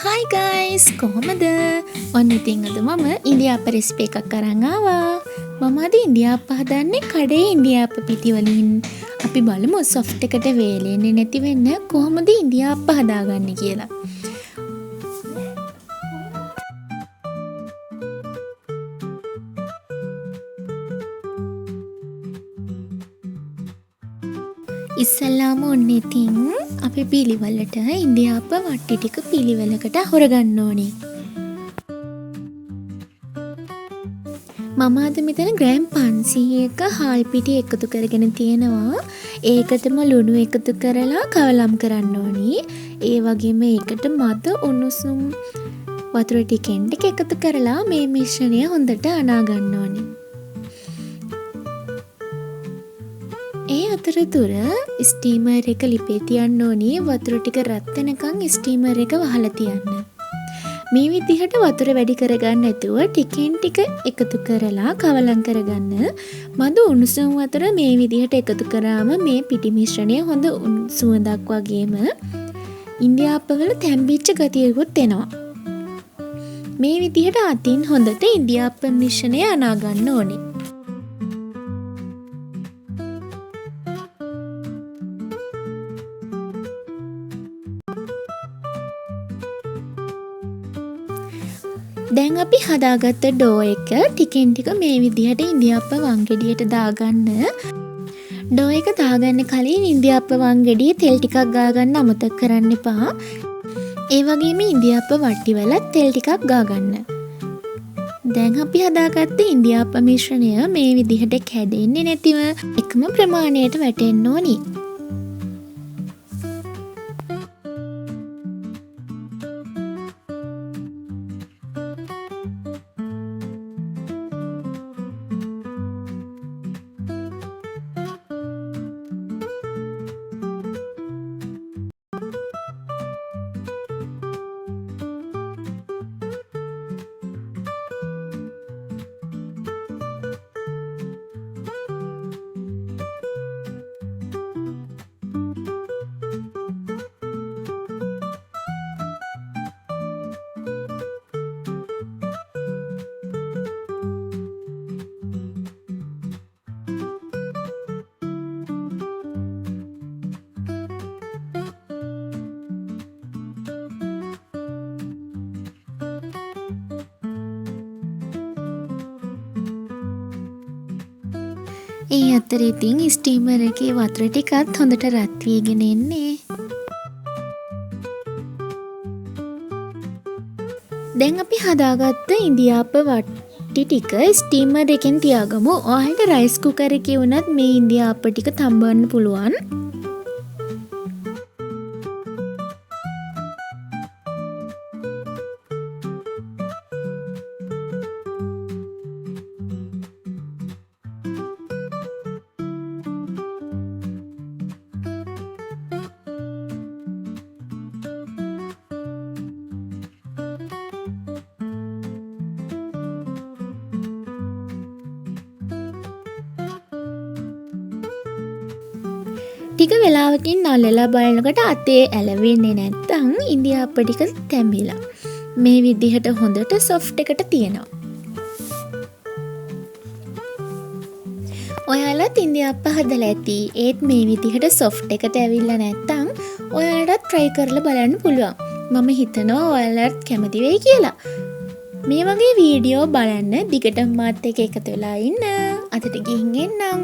Hi guys, කොහොමද? ඔන්න ඉතින් අද මම ඉන්දියාප්ප රෙසිපි එකක් අරන් ආවා. මම අද ඉන්දියාප්ප හදන්නේ කඩේ ඉන්දියාප්ප පිටි වලින්. අපි බලමු සොෆ්ට් එකට වේලෙන්නේ නැති වෙන්න කොහොමද ඉන්දියාප්ප හදාගන්නේ කියලා. ඉස්සල්ලාම ඔන්න ඉතින් අපි පිළිවෙලට ඉන්දියාප්ප වට්ටි ටික පිළිවෙලකට හොරගන්න ඕනේ. මම අද මෙතන ග්‍රෑම් 500ක හාල් පිටි එකතු කරගෙන තියෙනවා. ඒකටම ලුණු එකතු කරලා කවලම් කරන්න ඕනේ. ඒ වගේම ඒකට මද උණුසුම් වතුර ටිකෙන් ටික එකතු කරලා මේ මිශ්‍රණය හොඳට අනා ගන්න ඕනේ. ඒ අතරතුර ස්ටීමර් එක ලිපේ තියන්න ඕනේ. වතුර ටික රත් වෙනකන් ස්ටීමර් එක වහලා තියන්න. මේ විදිහට වතුර වැඩි කරගන්න නැතුව ටිකෙන් ටික එකතු කරලා කවලම් කරගන්න. මද උණුසුම් වතුර මේ විදිහට එකතු කරාම මේ පිටි මිශ්‍රණය හොඳ සුවඳක් වගේම ඉන්දියාප්පවල තැම්බිච්ච ගතියකුත් එනවා. මේ විදිහට අතින් හොඳට ඉන්දියාප්ප මිශ්‍රණය අනා ගන්න ඕනේ. දැන් අපි හදාගත්ත ඩෝ එක ටිකෙන් ටික මේ විදිහට ඉන්දියාප්ප වංගෙඩියට දාගන්න. ඩෝ එක දාගන්න කලින් ඉන්දියාප්ප වංගෙඩියේ තෙල් ටිකක් ගාගන්න අමතක කරන්න එපා. ඒ වගේම ඉන්දියාප්ප වට්ටි වලත් තෙල් ටිකක් ගාගන්න. දැන් අපි හදාගත්ත ඉන්දියාප්ප මිශ්‍රණය මේ විදිහට කැඩෙන්නේ නැතිව එකම ප්‍රමාණයට වැටෙන්න ඕනි. ඒ අතර ඉතින් ස්ටීමර් එකේ වතුර ටිකත් හොඳට රත් වීගෙන එන්නේ. දැන් අපි හදාගත්ත ඉන්දියාප්ප වට්ටි ටික ස්ටීමර් එකෙන් තියාගමු. ඔයාලට රයිස් කුකර් එකේ වුණත් මේ ඉන්දියාප්ප ටික තඹන්න පුළුවන්. ටික වෙලාවකින් නල්ලලා බලනකොට අතේ ඇලවෙන්නේ නැත්තම් ඉන්දියාප්ප ටික තැඹිලා මේ විදිහට හොඳට සොෆ්ට් එකට තියෙනවා. ඔයාලත් ඉන්දියාප්ප හදලා ඇති. ඒත් මේ විදිහට සොෆ්ට් එකට ඇවිල්ලා නැත්තම් ඔයාලටත් try කරලා බලන්න පුළුවන්. මම හිතනවා ඔයාලත් කැමති වෙයි කියලා. මේ වගේ වීඩියෝ බලන්න දිගටම මාත් එක්ක එකතු වෙලා ඉන්න. අදට ගිහින් එන්නම්.